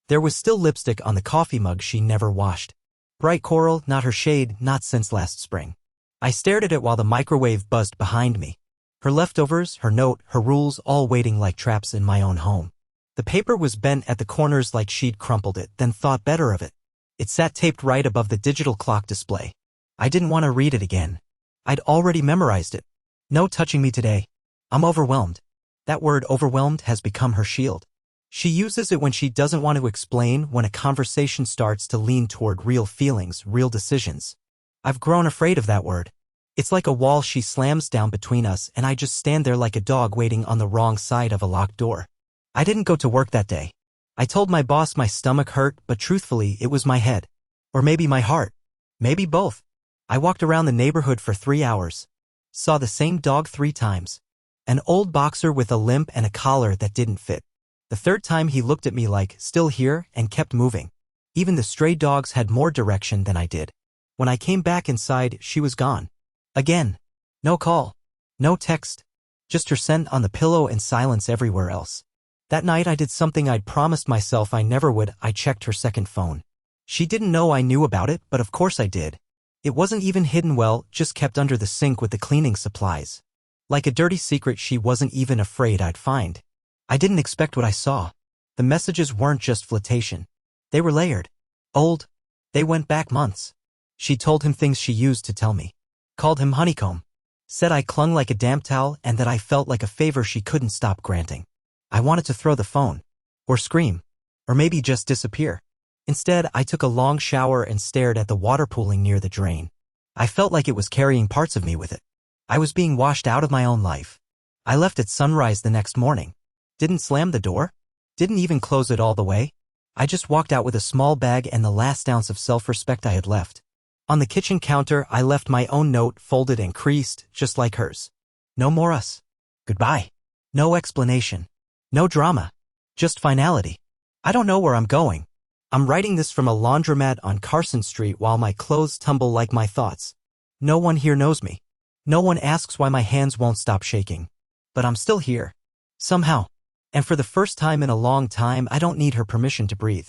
There was still lipstick on the coffee mug she never washed. Bright coral, not her shade, not since last spring. I stared at it while the microwave buzzed behind me. Her leftovers, her note, her rules, all waiting like traps in my own home. The paper was bent at the corners like she'd crumpled it, then thought better of it. It sat taped right above the digital clock display. I didn't want to read it again. I'd already memorized it. No touching me today. I'm overwhelmed. That word overwhelmed has become her shield. She uses it when she doesn't want to explain, when a conversation starts to lean toward real feelings, real decisions. I've grown afraid of that word. It's like a wall she slams down between us, and I just stand there like a dog waiting on the wrong side of a locked door. I didn't go to work that day. I told my boss my stomach hurt, but truthfully, it was my head. Or maybe my heart. Maybe both. I walked around the neighborhood for 3 hours. Saw the same dog 3 times. An old boxer with a limp and a collar that didn't fit. The third time he looked at me like, still here, and kept moving. Even the stray dogs had more direction than I did. When I came back inside, she was gone. Again. No call. No text. Just her scent on the pillow and silence everywhere else. That night I did something I'd promised myself I never would. I checked her second phone. She didn't know I knew about it, but of course I did. It wasn't even hidden well, just kept under the sink with the cleaning supplies. Like a dirty secret she wasn't even afraid I'd find. I didn't expect what I saw. The messages weren't just flirtation. They were layered. Old. They went back months. She told him things she used to tell me. Called him honeycomb. Said I clung like a damp towel and that I felt like a favor she couldn't stop granting. I wanted to throw the phone. Or scream. Or maybe just disappear. Instead, I took a long shower and stared at the water pooling near the drain. I felt like it was carrying parts of me with it. I was being washed out of my own life. I left at sunrise the next morning. Didn't slam the door. Didn't even close it all the way. I just walked out with a small bag and the last ounce of self-respect I had left. On the kitchen counter, I left my own note folded and creased, just like hers. No more us. Goodbye. No explanation. No drama. Just finality. I don't know where I'm going. I'm writing this from a laundromat on Carson Street while my clothes tumble like my thoughts. No one here knows me. No one asks why my hands won't stop shaking. But I'm still here. Somehow. And for the first time in a long time, I don't need her permission to breathe.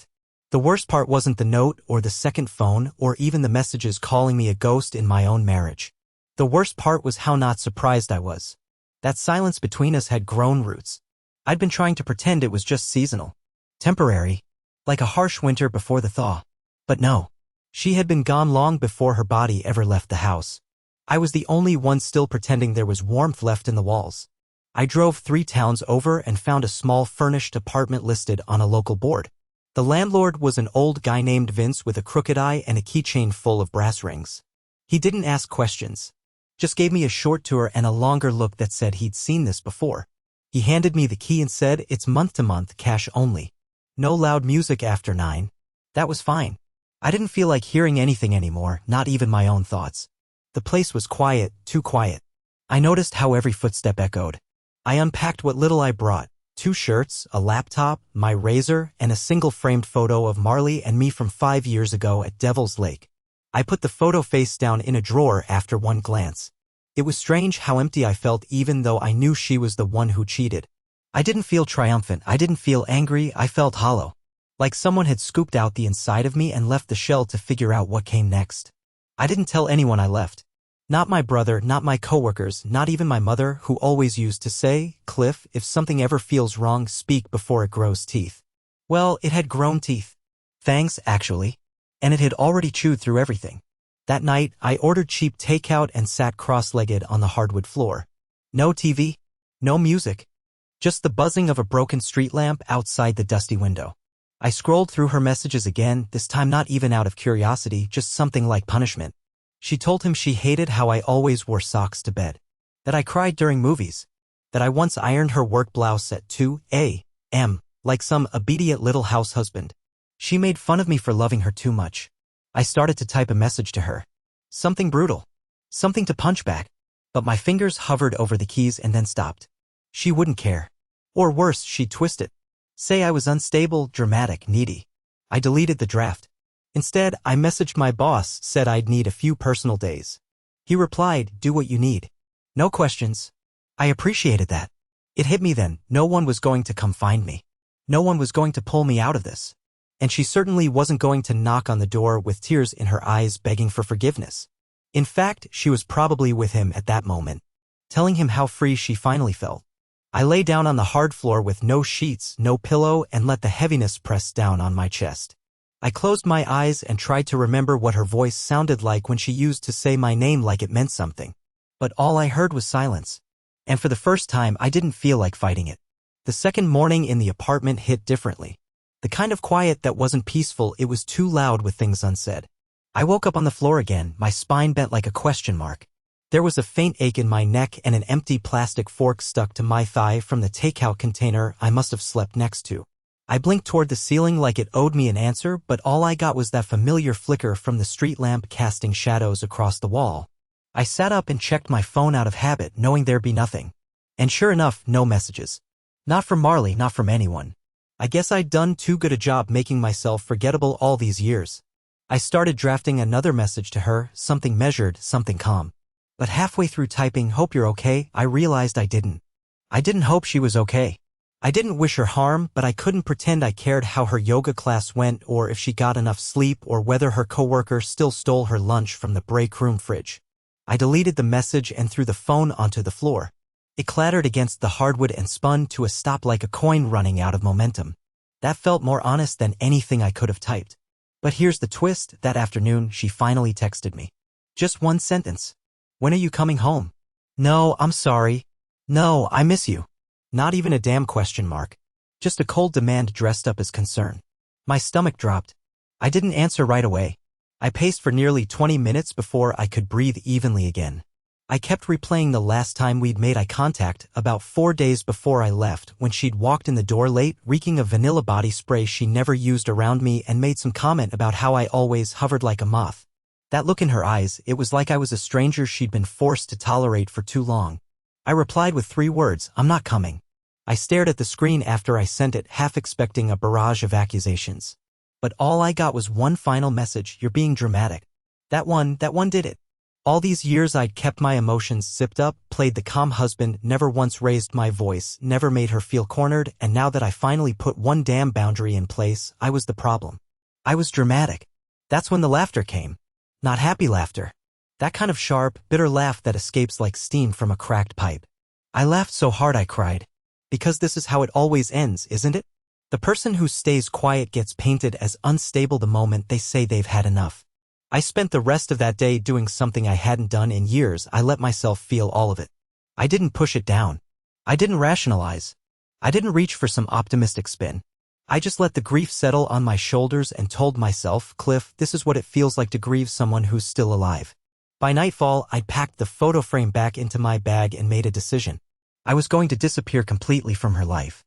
The worst part wasn't the note or the second phone or even the messages calling me a ghost in my own marriage. The worst part was how not surprised I was. That silence between us had grown roots. I'd been trying to pretend it was just seasonal. Temporary. Like a harsh winter before the thaw. But no. She had been gone long before her body ever left the house. I was the only one still pretending there was warmth left in the walls. I drove 3 towns over and found a small furnished apartment listed on a local board. The landlord was an old guy named Vince with a crooked eye and a keychain full of brass rings. He didn't ask questions. Just gave me a short tour and a longer look that said he'd seen this before. He handed me the key and said it's month-to-month cash only. No loud music after 9. That was fine. I didn't feel like hearing anything anymore, not even my own thoughts. The place was quiet, too quiet. I noticed how every footstep echoed. I unpacked what little I brought. 2 shirts, a laptop, my razor, and a single framed photo of Marley and me from 5 years ago at Devil's Lake. I put the photo face down in a drawer after one glance. It was strange how empty I felt even though I knew she was the one who cheated. I didn't feel triumphant, I didn't feel angry, I felt hollow. Like someone had scooped out the inside of me and left the shell to figure out what came next. I didn't tell anyone I left. Not my brother, not my coworkers, not even my mother, who always used to say, "Cliff, if something ever feels wrong, speak before it grows teeth." Well, it had grown teeth. Fangs, actually. And it had already chewed through everything. That night, I ordered cheap takeout and sat cross-legged on the hardwood floor. No TV. No music. Just the buzzing of a broken street lamp outside the dusty window. I scrolled through her messages again, this time not even out of curiosity, just something like punishment. She told him she hated how I always wore socks to bed. That I cried during movies. That I once ironed her work blouse at 2 a.m. like some obedient little house husband. She made fun of me for loving her too much. I started to type a message to her. Something brutal. Something to punch back. But my fingers hovered over the keys and then stopped. She wouldn't care. Or worse, she'd twist it. Say I was unstable, dramatic, needy. I deleted the draft. Instead, I messaged my boss, said I'd need a few personal days. He replied, "Do what you need. No questions." I appreciated that. It hit me then, no one was going to come find me. No one was going to pull me out of this. And she certainly wasn't going to knock on the door with tears in her eyes begging for forgiveness. In fact, she was probably with him at that moment, telling him how free she finally felt. I lay down on the hard floor with no sheets, no pillow, and let the heaviness press down on my chest. I closed my eyes and tried to remember what her voice sounded like when she used to say my name like it meant something. But all I heard was silence. And for the first time, I didn't feel like fighting it. The second morning in the apartment hit differently. The kind of quiet that wasn't peaceful, it was too loud with things unsaid. I woke up on the floor again, my spine bent like a question mark. There was a faint ache in my neck and an empty plastic fork stuck to my thigh from the takeout container I must have slept next to. I blinked toward the ceiling like it owed me an answer, but all I got was that familiar flicker from the street lamp casting shadows across the wall. I sat up and checked my phone out of habit, knowing there'd be nothing. And sure enough, no messages. Not from Marley, not from anyone. I guess I'd done too good a job making myself forgettable all these years. I started drafting another message to her, something measured, something calm. But halfway through typing, "Hope you're okay," I realized I didn't. I didn't hope she was okay. I didn't wish her harm, but I couldn't pretend I cared how her yoga class went or if she got enough sleep or whether her coworker still stole her lunch from the break room fridge. I deleted the message and threw the phone onto the floor. It clattered against the hardwood and spun to a stop like a coin running out of momentum. That felt more honest than anything I could have typed. But here's the twist, that afternoon she finally texted me. Just one sentence. "When are you coming home?" "No, I'm sorry. No, I miss you." Not even a damn question mark. Just a cold demand dressed up as concern. My stomach dropped. I didn't answer right away. I paced for nearly 20 minutes before I could breathe evenly again. I kept replaying the last time we'd made eye contact, about 4 days before I left, when she'd walked in the door late, reeking of vanilla body spray she never used around me, and made some comment about how I always hovered like a moth. That look in her eyes, it was like I was a stranger she'd been forced to tolerate for too long. I replied with 3 words, "I'm not coming." I stared at the screen after I sent it, half expecting a barrage of accusations. But all I got was one final message, "You're being dramatic." That one did it. All these years I'd kept my emotions zipped up, played the calm husband, never once raised my voice, never made her feel cornered, and now that I finally put one damn boundary in place, I was the problem. I was dramatic. That's when the laughter came. Not happy laughter. That kind of sharp, bitter laugh that escapes like steam from a cracked pipe. I laughed so hard I cried. Because this is how it always ends, isn't it? The person who stays quiet gets painted as unstable the moment they say they've had enough. I spent the rest of that day doing something I hadn't done in years. I let myself feel all of it. I didn't push it down. I didn't rationalize. I didn't reach for some optimistic spin. I just let the grief settle on my shoulders and told myself, "Cliff, this is what it feels like to grieve someone who's still alive." By nightfall, I'd packed the photo frame back into my bag and made a decision. I was going to disappear completely from her life.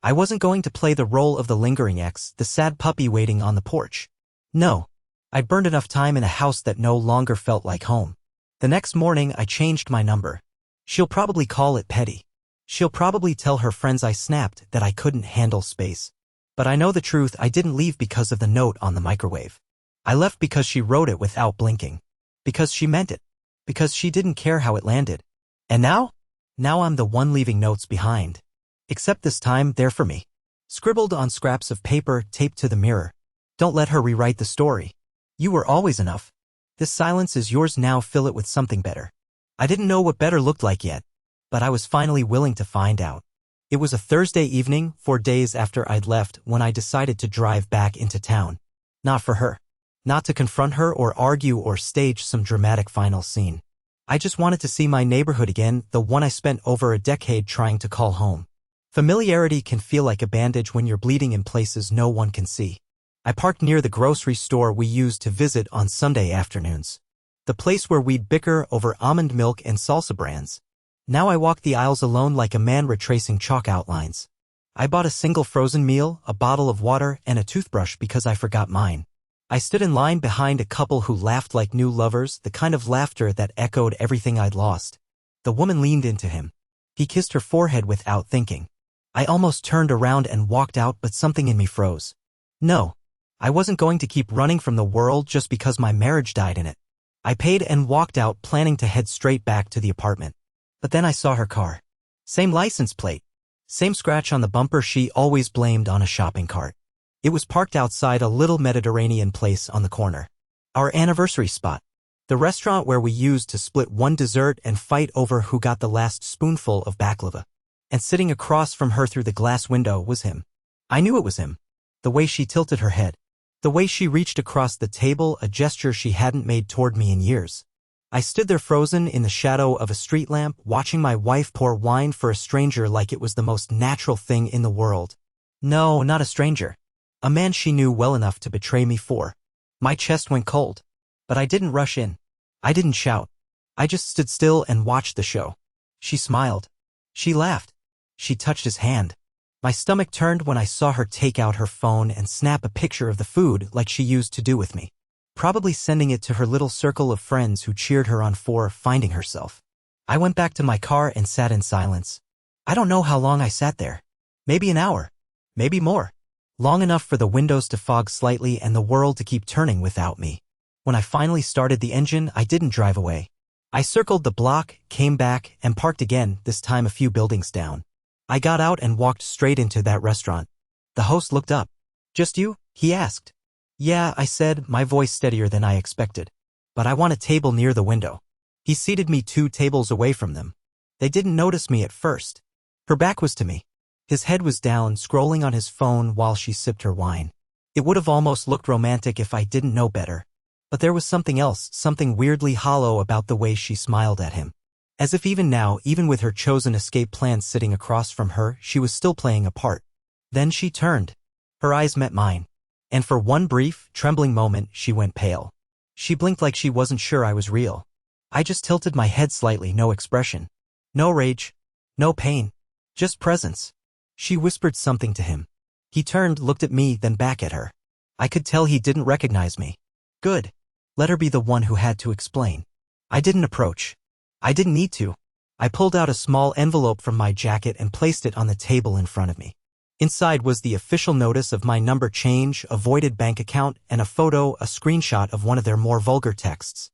I wasn't going to play the role of the lingering ex, the sad puppy waiting on the porch. No. I'd burned enough time in a house that no longer felt like home. The next morning, I changed my number. She'll probably call it petty. She'll probably tell her friends I snapped, that I couldn't handle space. But I know the truth, I didn't leave because of the note on the microwave. I left because she wrote it without blinking. Because she meant it. Because she didn't care how it landed. And now? Now I'm the one leaving notes behind. Except this time, they're for me. Scribbled on scraps of paper taped to the mirror. Don't let her rewrite the story. You were always enough. This silence is yours now, fill it with something better. I didn't know what better looked like yet, but I was finally willing to find out. It was a Thursday evening, 4 days after I'd left, when I decided to drive back into town. Not for her. Not to confront her or argue or stage some dramatic final scene. I just wanted to see my neighborhood again, the one I spent over a decade trying to call home. Familiarity can feel like a bandage when you're bleeding in places no one can see. I parked near the grocery store we used to visit on Sunday afternoons. The place where we'd bicker over almond milk and salsa brands. Now I walk the aisles alone like a man retracing chalk outlines. I bought a single frozen meal, a bottle of water, and a toothbrush because I forgot mine. I stood in line behind a couple who laughed like new lovers, the kind of laughter that echoed everything I'd lost. The woman leaned into him. He kissed her forehead without thinking. I almost turned around and walked out, but something in me froze. No. I wasn't going to keep running from the world just because my marriage died in it. I paid and walked out, planning to head straight back to the apartment. But then I saw her car. Same license plate. Same scratch on the bumper she always blamed on a shopping cart. It was parked outside a little Mediterranean place on the corner. Our anniversary spot. The restaurant where we used to split one dessert and fight over who got the last spoonful of baklava. And sitting across from her through the glass window was him. I knew it was him. The way she tilted her head. The way she reached across the table, a gesture she hadn't made toward me in years. I stood there frozen in the shadow of a street lamp, watching my wife pour wine for a stranger like it was the most natural thing in the world. No, not a stranger. A man she knew well enough to betray me for. My chest went cold. But I didn't rush in. I didn't shout. I just stood still and watched the show. She smiled. She laughed. She touched his hand. My stomach turned when I saw her take out her phone and snap a picture of the food like she used to do with me. Probably sending it to her little circle of friends who cheered her on for finding herself. I went back to my car and sat in silence. I don't know how long I sat there. Maybe an hour. Maybe more. Long enough for the windows to fog slightly and the world to keep turning without me. When I finally started the engine, I didn't drive away. I circled the block, came back, and parked again, this time a few buildings down. I got out and walked straight into that restaurant. The host looked up. "Just you?" he asked. "Yeah," I said, my voice steadier than I expected. "But I want a table near the window." He seated me 2 tables away from them. They didn't notice me at first. Her back was to me. His head was down, scrolling on his phone while she sipped her wine. It would have almost looked romantic if I didn't know better. But there was something else, something weirdly hollow about the way she smiled at him. As if even now, even with her chosen escape plan sitting across from her, she was still playing a part. Then she turned. Her eyes met mine. And for one brief, trembling moment, she went pale. She blinked like she wasn't sure I was real. I just tilted my head slightly, no expression. No rage. No pain. Just presence. She whispered something to him. He turned, looked at me, then back at her. I could tell he didn't recognize me. Good. Let her be the one who had to explain. I didn't approach. I didn't need to. I pulled out a small envelope from my jacket and placed it on the table in front of me. Inside was the official notice of my number change, a voided bank account, and a photo, a screenshot of one of their more vulgar texts.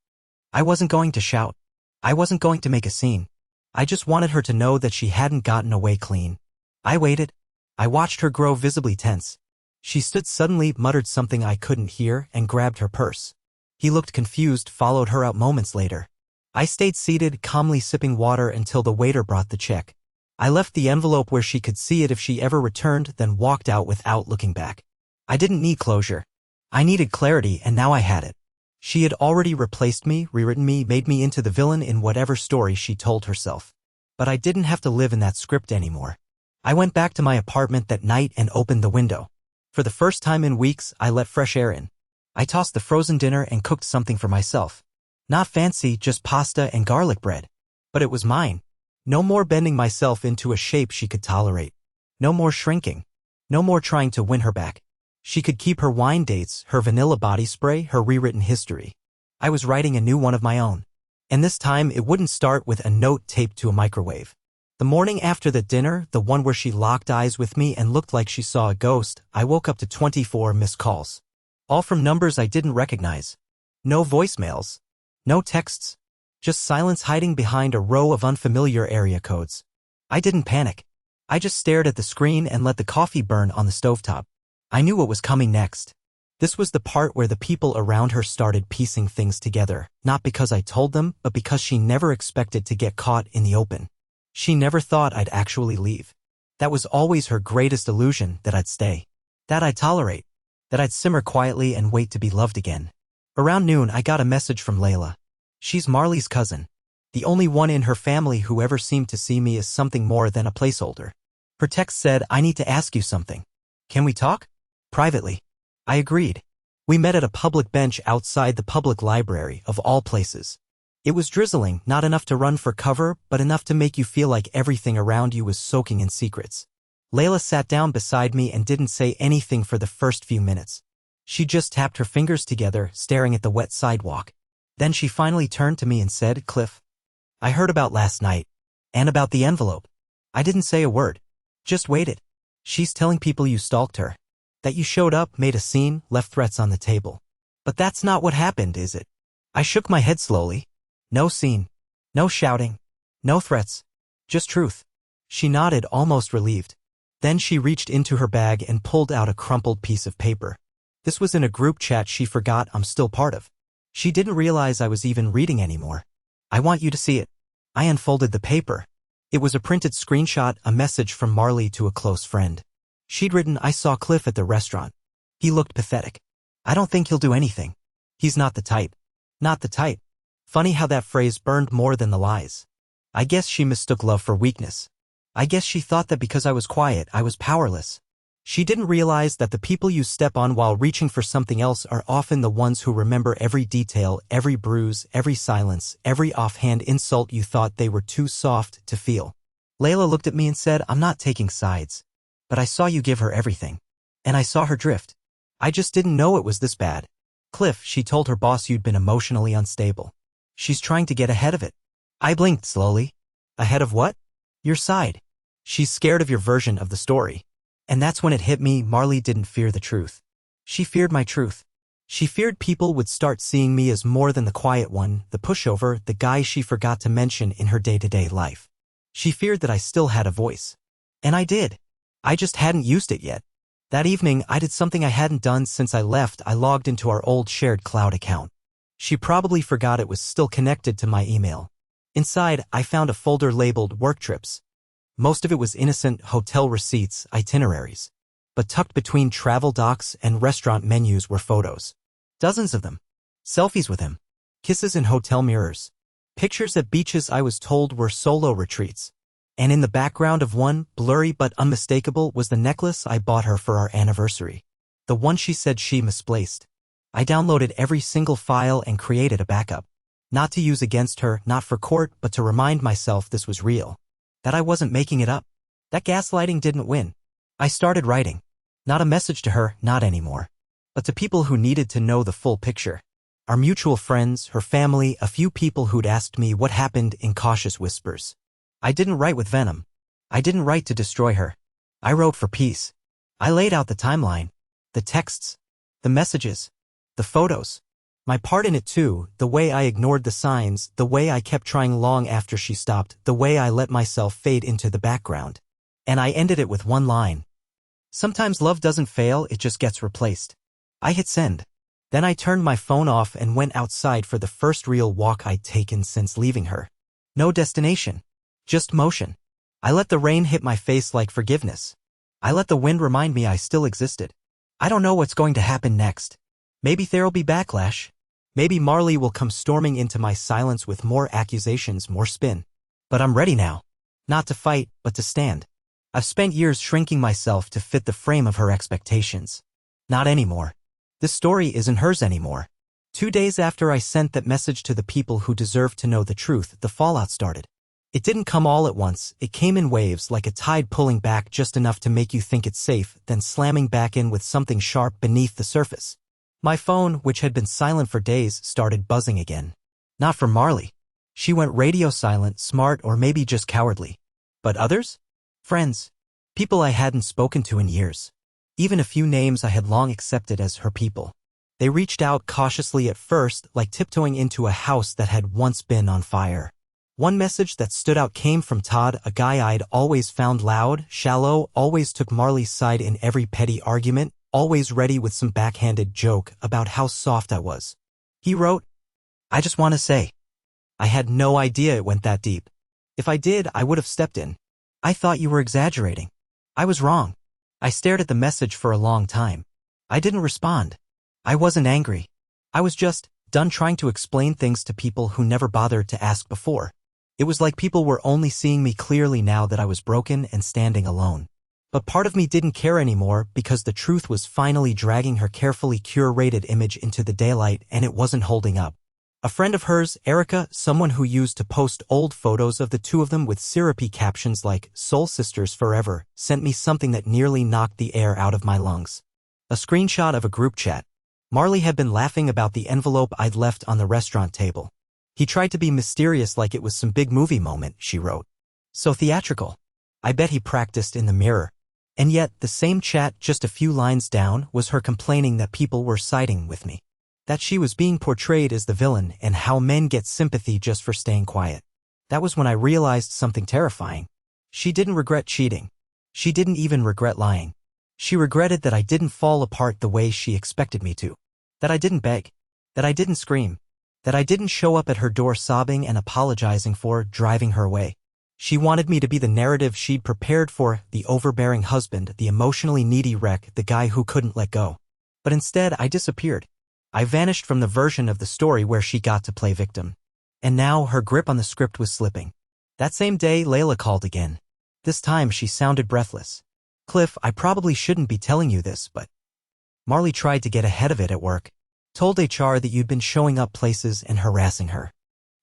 I wasn't going to shout. I wasn't going to make a scene. I just wanted her to know that she hadn't gotten away clean. I waited. I watched her grow visibly tense. She stood suddenly, muttered something I couldn't hear, and grabbed her purse. He looked confused, followed her out moments later. I stayed seated, calmly sipping water until the waiter brought the check. I left the envelope where she could see it if she ever returned, then walked out without looking back. I didn't need closure. I needed clarity, and now I had it. She had already replaced me, rewritten me, made me into the villain in whatever story she told herself. But I didn't have to live in that script anymore. I went back to my apartment that night and opened the window. For the first time in weeks, I let fresh air in. I tossed the frozen dinner and cooked something for myself. Not fancy, just pasta and garlic bread. But it was mine. No more bending myself into a shape she could tolerate. No more shrinking. No more trying to win her back. She could keep her wine dates, her vanilla body spray, her rewritten history. I was writing a new one of my own. And this time it wouldn't start with a note taped to a microwave. The morning after the dinner, the one where she locked eyes with me and looked like she saw a ghost, I woke up to 24 missed calls. All from numbers I didn't recognize. No voicemails. No texts. Just silence hiding behind a row of unfamiliar area codes. I didn't panic. I just stared at the screen and let the coffee burn on the stovetop. I knew what was coming next. This was the part where the people around her started piecing things together, not because I told them, but because she never expected to get caught in the open. She never thought I'd actually leave. That was always her greatest illusion, that I'd stay. That I'd tolerate. That I'd simmer quietly and wait to be loved again. Around noon, I got a message from Layla. She's Marley's cousin. The only one in her family who ever seemed to see me as something more than a placeholder. Her text said, "I need to ask you something. Can we talk? Privately." I agreed. We met at a public bench outside the public library, of all places. It was drizzling, not enough to run for cover, but enough to make you feel like everything around you was soaking in secrets. Layla sat down beside me and didn't say anything for the first few minutes. She just tapped her fingers together, staring at the wet sidewalk. Then she finally turned to me and said, "Cliff, I heard about last night. And about the envelope." I didn't say a word. Just waited. "She's telling people you stalked her. That you showed up, made a scene, left threats on the table. But that's not what happened, is it?" I shook my head slowly. "No scene. No shouting. No threats. Just truth." She nodded, almost relieved. Then she reached into her bag and pulled out a crumpled piece of paper. This was in a group chat she forgot I'm still part of. She didn't realize I was even reading anymore. I want you to see it. I unfolded the paper. It was a printed screenshot, a message from Marley to a close friend. She'd written, "I saw Cliff at the restaurant. He looked pathetic. I don't think he'll do anything. He's not the type." Not the type. Funny how that phrase burned more than the lies. I guess she mistook love for weakness. I guess she thought that because I was quiet, I was powerless. She didn't realize that the people you step on while reaching for something else are often the ones who remember every detail, every bruise, every silence, every offhand insult you thought they were too soft to feel. Layla looked at me and said, "I'm not taking sides. But I saw you give her everything. And I saw her drift. I just didn't know it was this bad. Cliff," she told her boss, "you'd been emotionally unstable. She's trying to get ahead of it." I blinked slowly. Ahead of what? Your side. She's scared of your version of the story. And that's when it hit me, Marley didn't fear the truth. She feared my truth. She feared people would start seeing me as more than the quiet one, the pushover, the guy she forgot to mention in her day-to-day life. She feared that I still had a voice. And I did. I just hadn't used it yet. That evening, I did something I hadn't done since I left. I logged into our old shared cloud account. She probably forgot it was still connected to my email. Inside, I found a folder labeled Work Trips. Most of it was innocent hotel receipts, itineraries. But tucked between travel docs and restaurant menus were photos. Dozens of them. Selfies with him. Kisses in hotel mirrors. Pictures at beaches I was told were solo retreats. And in the background of one, blurry but unmistakable, was the necklace I bought her for our anniversary. The one she said she misplaced. I downloaded every single file and created a backup. Not to use against her, not for court, but to remind myself this was real. That I wasn't making it up. That gaslighting didn't win. I started writing. Not a message to her, not anymore. But to people who needed to know the full picture. Our mutual friends, her family, a few people who'd asked me what happened in cautious whispers. I didn't write with venom. I didn't write to destroy her. I wrote for peace. I laid out the timeline. The texts. The messages. The photos. My part in it too, the way I ignored the signs, the way I kept trying long after she stopped, the way I let myself fade into the background. And I ended it with one line. Sometimes love doesn't fail, it just gets replaced. I hit send. Then I turned my phone off and went outside for the first real walk I'd taken since leaving her. No destination. Just motion. I let the rain hit my face like forgiveness. I let the wind remind me I still existed. I don't know what's going to happen next. Maybe there'll be backlash. Maybe Marley will come storming into my silence with more accusations, more spin. But I'm ready now. Not to fight, but to stand. I've spent years shrinking myself to fit the frame of her expectations. Not anymore. This story isn't hers anymore. 2 days after I sent that message to the people who deserved to know the truth, the fallout started. It didn't come all at once, it came in waves like a tide pulling back just enough to make you think it's safe, then slamming back in with something sharp beneath the surface. My phone, which had been silent for days, started buzzing again. Not from Marley. She went radio silent, smart, or maybe just cowardly. But others? Friends. People I hadn't spoken to in years. Even a few names I had long accepted as her people. They reached out cautiously at first, like tiptoeing into a house that had once been on fire. One message that stood out came from Todd, a guy I'd always found loud, shallow, always took Marley's side in every petty argument, always ready with some backhanded joke about how soft I was. He wrote, "I just want to say. I had no idea it went that deep. If I did, I would have stepped in. I thought you were exaggerating. I was wrong." I stared at the message for a long time. I didn't respond. I wasn't angry. I was just done trying to explain things to people who never bothered to ask before. It was like people were only seeing me clearly now that I was broken and standing alone. But part of me didn't care anymore because the truth was finally dragging her carefully curated image into the daylight and it wasn't holding up. A friend of hers, Erica, someone who used to post old photos of the two of them with syrupy captions like "Soul Sisters Forever," sent me something that nearly knocked the air out of my lungs. A screenshot of a group chat. Marley had been laughing about the envelope I'd left on the restaurant table. He tried to be mysterious like it was some big movie moment, she wrote. So theatrical. I bet he practiced in the mirror. And yet, the same chat just a few lines down was her complaining that people were siding with me. That she was being portrayed as the villain and how men get sympathy just for staying quiet. That was when I realized something terrifying. She didn't regret cheating. She didn't even regret lying. She regretted that I didn't fall apart the way she expected me to. That I didn't beg. That I didn't scream. That I didn't show up at her door sobbing and apologizing for driving her away. She wanted me to be the narrative she'd prepared for, the overbearing husband, the emotionally needy wreck, the guy who couldn't let go. But instead, I disappeared. I vanished from the version of the story where she got to play victim. And now her grip on the script was slipping. That same day, Layla called again. This time she sounded breathless. Cliff, I probably shouldn't be telling you this, but Marley tried to get ahead of it at work. Told HR that you'd been showing up places and harassing her.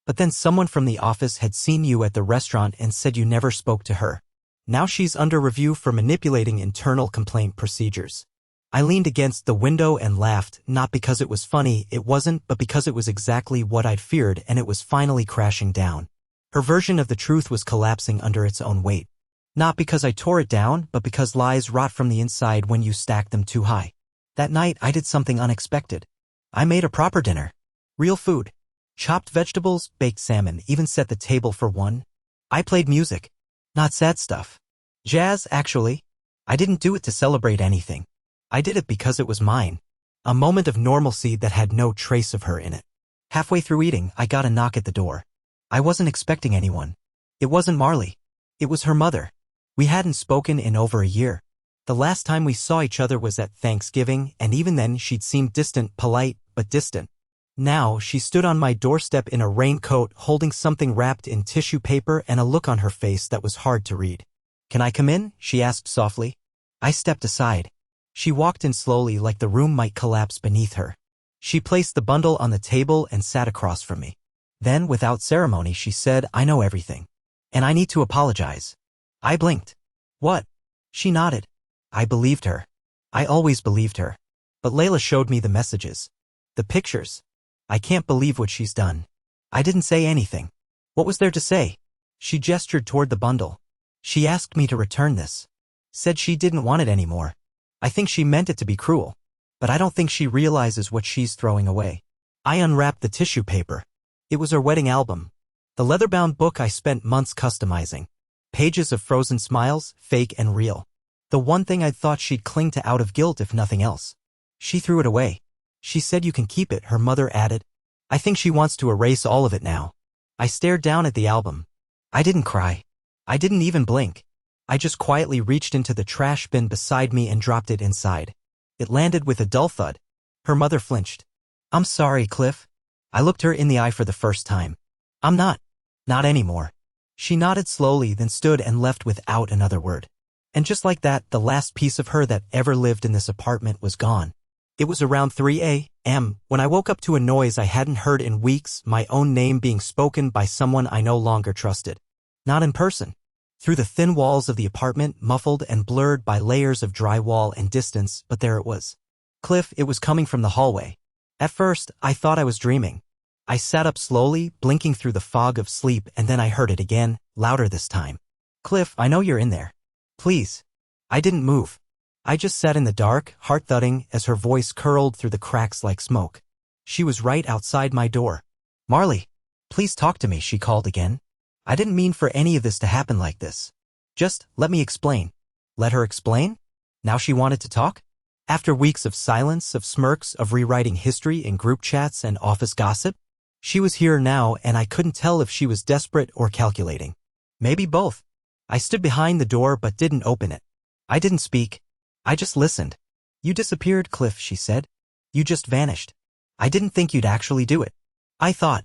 But then someone from the office had seen you at the restaurant and said you never spoke to her. Now she's under review for manipulating internal complaint procedures. I leaned against the window and laughed, not because it was funny, it wasn't, but because it was exactly what I'd feared, and it was finally crashing down. Her version of the truth was collapsing under its own weight. Not because I tore it down, but because lies rot from the inside when you stack them too high. That night I did something unexpected. I made a proper dinner. Real food. Chopped vegetables, baked salmon, even set the table for one. I played music. Not sad stuff. Jazz, actually. I didn't do it to celebrate anything. I did it because it was mine. A moment of normalcy that had no trace of her in it. Halfway through eating, I got a knock at the door. I wasn't expecting anyone. It wasn't Marley. It was her mother. We hadn't spoken in over a year. The last time we saw each other was at Thanksgiving, and even then she'd seemed distant, polite, but distant. Now, she stood on my doorstep in a raincoat, holding something wrapped in tissue paper and a look on her face that was hard to read. Can I come in? She asked softly. I stepped aside. She walked in slowly like the room might collapse beneath her. She placed the bundle on the table and sat across from me. Then, without ceremony, she said, I know everything. And I need to apologize. I blinked. What? She nodded. I believed her. I always believed her. But Layla showed me the messages. The pictures. I can't believe what she's done. I didn't say anything. What was there to say? She gestured toward the bundle. She asked me to return this. Said she didn't want it anymore. I think she meant it to be cruel. But I don't think she realizes what she's throwing away. I unwrapped the tissue paper. It was her wedding album. The leather-bound book I spent months customizing. Pages of frozen smiles, fake and real. The one thing I'd thought she'd cling to out of guilt if nothing else. She threw it away. She said you can keep it, her mother added. I think she wants to erase all of it now. I stared down at the album. I didn't cry. I didn't even blink. I just quietly reached into the trash bin beside me and dropped it inside. It landed with a dull thud. Her mother flinched. I'm sorry, Cliff. I looked her in the eye for the first time. I'm not. Not anymore. She nodded slowly, then stood and left without another word. And just like that, the last piece of her that ever lived in this apartment was gone. It was around 3 a.m. when I woke up to a noise I hadn't heard in weeks, my own name being spoken by someone I no longer trusted. Not in person. Through the thin walls of the apartment, muffled and blurred by layers of drywall and distance, but there it was. Cliff, it was coming from the hallway. At first, I thought I was dreaming. I sat up slowly, blinking through the fog of sleep, and then I heard it again, louder this time. Cliff, I know you're in there. Please. I didn't move. I just sat in the dark, heart thudding, as her voice curled through the cracks like smoke. She was right outside my door. Marley, please talk to me, she called again. I didn't mean for any of this to happen like this. Just, let me explain. Let her explain? Now she wanted to talk? After weeks of silence, of smirks, of rewriting history in group chats and office gossip? She was here now, and I couldn't tell if she was desperate or calculating. Maybe both. I stood behind the door but didn't open it. I didn't speak. I just listened. You disappeared, Cliff, she said. You just vanished. I didn't think you'd actually do it. I thought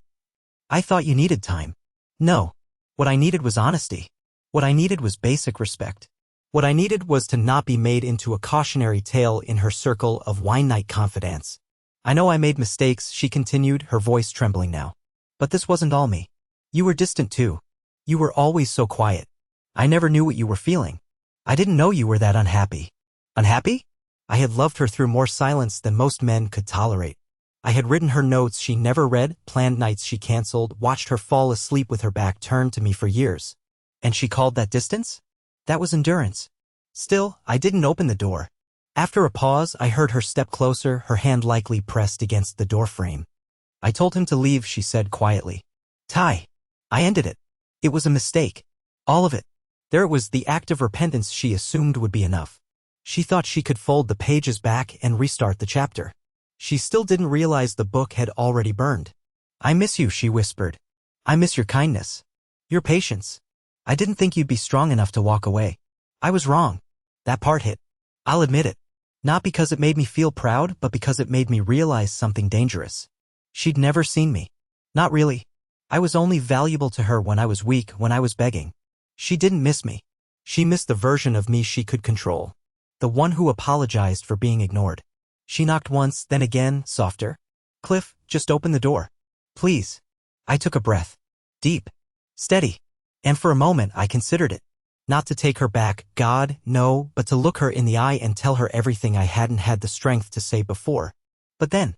you needed time. No. What I needed was honesty. What I needed was basic respect. What I needed was to not be made into a cautionary tale in her circle of wine night confidants. I know I made mistakes, she continued, her voice trembling now. But this wasn't all me. You were distant too. You were always so quiet. I never knew what you were feeling. I didn't know you were that unhappy. Unhappy? I had loved her through more silence than most men could tolerate. I had written her notes she never read, planned nights she canceled, watched her fall asleep with her back turned to me for years. And she called that distance? That was endurance. Still, I didn't open the door. After a pause, I heard her step closer, her hand likely pressed against the doorframe. I told him to leave, she said quietly. Ty. I ended it. It was a mistake. All of it. There it was, the act of repentance she assumed would be enough. She thought she could fold the pages back and restart the chapter. She still didn't realize the book had already burned. "I miss you," she whispered. "I miss your kindness. Your patience. I didn't think you'd be strong enough to walk away. I was wrong." That part hit. I'll admit it. Not because it made me feel proud, but because it made me realize something dangerous. She'd never seen me. Not really. I was only valuable to her when I was weak, when I was begging. She didn't miss me. She missed the version of me she could control. The one who apologized for being ignored. She knocked once, then again, softer. "Cliff, just open the door. Please." I took a breath. Deep. Steady. And for a moment I considered it. Not to take her back, God, no, but to look her in the eye and tell her everything I hadn't had the strength to say before. But then,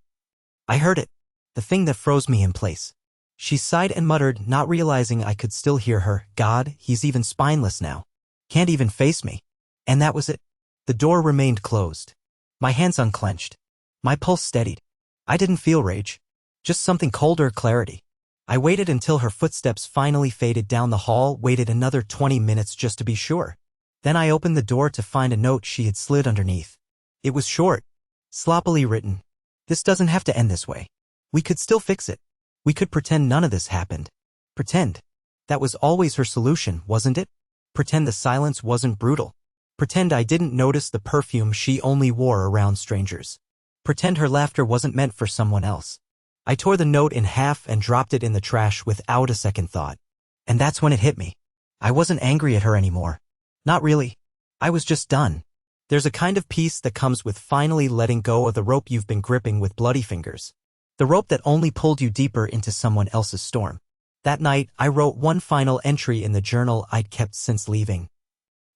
I heard it. The thing that froze me in place. She sighed and muttered, not realizing I could still hear her, "God, he's even spineless now. Can't even face me." And that was it. The door remained closed. My hands unclenched. My pulse steadied. I didn't feel rage. Just something colder, clarity. I waited until her footsteps finally faded down the hall, waited another 20 minutes just to be sure. Then I opened the door to find a note she had slid underneath. It was short, sloppily written. "This doesn't have to end this way. We could still fix it. We could pretend none of this happened." Pretend. That was always her solution, wasn't it? Pretend the silence wasn't brutal. Pretend I didn't notice the perfume she only wore around strangers. Pretend her laughter wasn't meant for someone else. I tore the note in half and dropped it in the trash without a second thought. And that's when it hit me. I wasn't angry at her anymore. Not really. I was just done. There's a kind of peace that comes with finally letting go of the rope you've been gripping with bloody fingers. The rope that only pulled you deeper into someone else's storm. That night, I wrote one final entry in the journal I'd kept since leaving.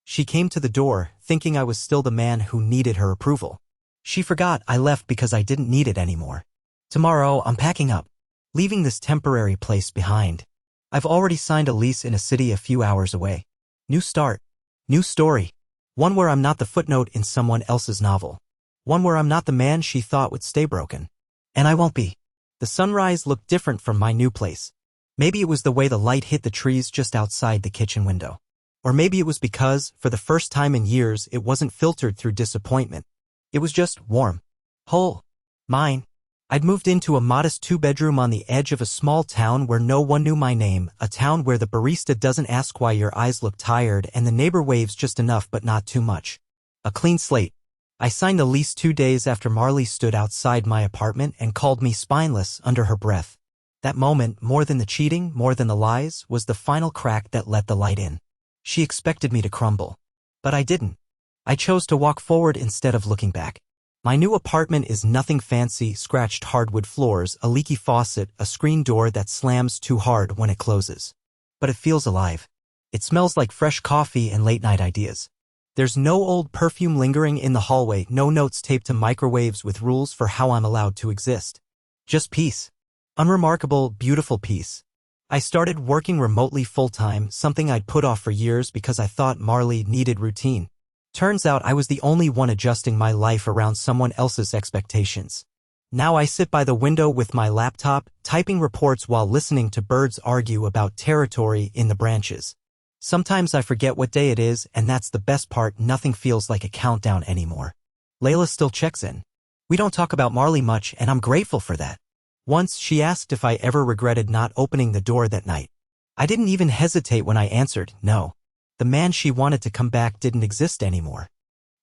She came to the door, thinking I was still the man who needed her approval. She forgot I left because I didn't need it anymore. Tomorrow, I'm packing up, leaving this temporary place behind. I've already signed a lease in a city a few hours away. New start. New story. One where I'm not the footnote in someone else's novel. One where I'm not the man she thought would stay broken. And I won't be. The sunrise looked different from my new place. Maybe it was the way the light hit the trees just outside the kitchen window. Or maybe it was because, for the first time in years, it wasn't filtered through disappointment. It was just warm. Whole. Mine. I'd moved into a modest 2-bedroom on the edge of a small town where no one knew my name, a town where the barista doesn't ask why your eyes look tired and the neighbor waves just enough but not too much. A clean slate. I signed the lease 2 days after Marley stood outside my apartment and called me spineless under her breath. That moment, more than the cheating, more than the lies, was the final crack that let the light in. She expected me to crumble. But I didn't. I chose to walk forward instead of looking back. My new apartment is nothing fancy, scratched hardwood floors, a leaky faucet, a screen door that slams too hard when it closes. But it feels alive. It smells like fresh coffee and late-night ideas. There's no old perfume lingering in the hallway, no notes taped to microwaves with rules for how I'm allowed to exist. Just peace. Unremarkable, beautiful peace. I started working remotely full-time, something I'd put off for years because I thought Marley needed routine. Turns out I was the only one adjusting my life around someone else's expectations. Now I sit by the window with my laptop, typing reports while listening to birds argue about territory in the branches. Sometimes I forget what day it is, and that's the best part, nothing feels like a countdown anymore. Layla still checks in. We don't talk about Marley much, and I'm grateful for that. Once she asked if I ever regretted not opening the door that night. I didn't even hesitate when I answered, no. The man she wanted to come back didn't exist anymore.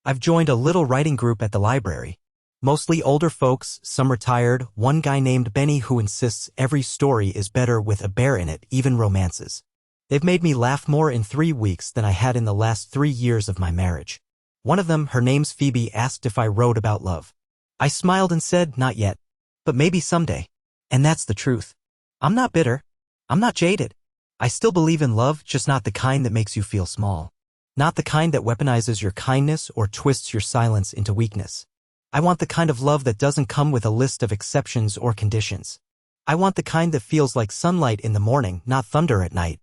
I've joined a little writing group at the library. Mostly older folks, some retired, one guy named Benny who insists every story is better with a bear in it, even romances. They've made me laugh more in 3 weeks than I had in the last 3 years of my marriage. One of them, her name's Phoebe, asked if I wrote about love. I smiled and said, not yet. But maybe someday. And that's the truth. I'm not bitter. I'm not jaded. I still believe in love, just not the kind that makes you feel small. Not the kind that weaponizes your kindness or twists your silence into weakness. I want the kind of love that doesn't come with a list of exceptions or conditions. I want the kind that feels like sunlight in the morning, not thunder at night.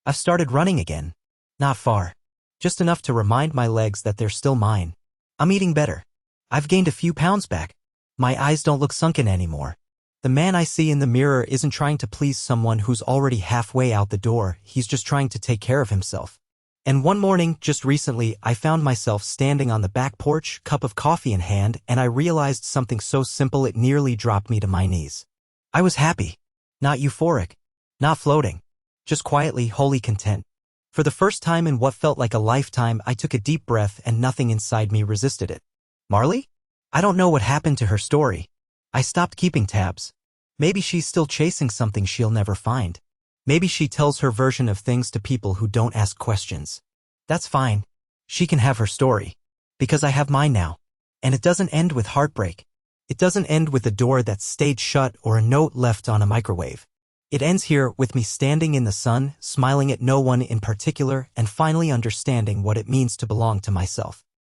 I've started running again. Not far. Just enough to remind my legs that they're still mine. I'm eating better. I've gained a few pounds back. My eyes don't look sunken anymore. The man I see in the mirror isn't trying to please someone who's already halfway out the door, he's just trying to take care of himself. And one morning, just recently, I found myself standing on the back porch, cup of coffee in hand, and I realized something so simple it nearly dropped me to my knees. I was happy. Not euphoric. Not floating. Just quietly, wholly content. For the first time in what felt like a lifetime, I took a deep breath and nothing inside me resisted it. Marley? I don't know what happened to her story. I stopped keeping tabs. Maybe she's still chasing something she'll never find. Maybe she tells her version of things to people who don't ask questions. That's fine. She can have her story. Because I have mine now. And it doesn't end with heartbreak. It doesn't end with a door that stayed shut or a note left on a microwave. It ends here with me standing in the sun, smiling at no one in particular, and finally understanding what it means to belong to myself.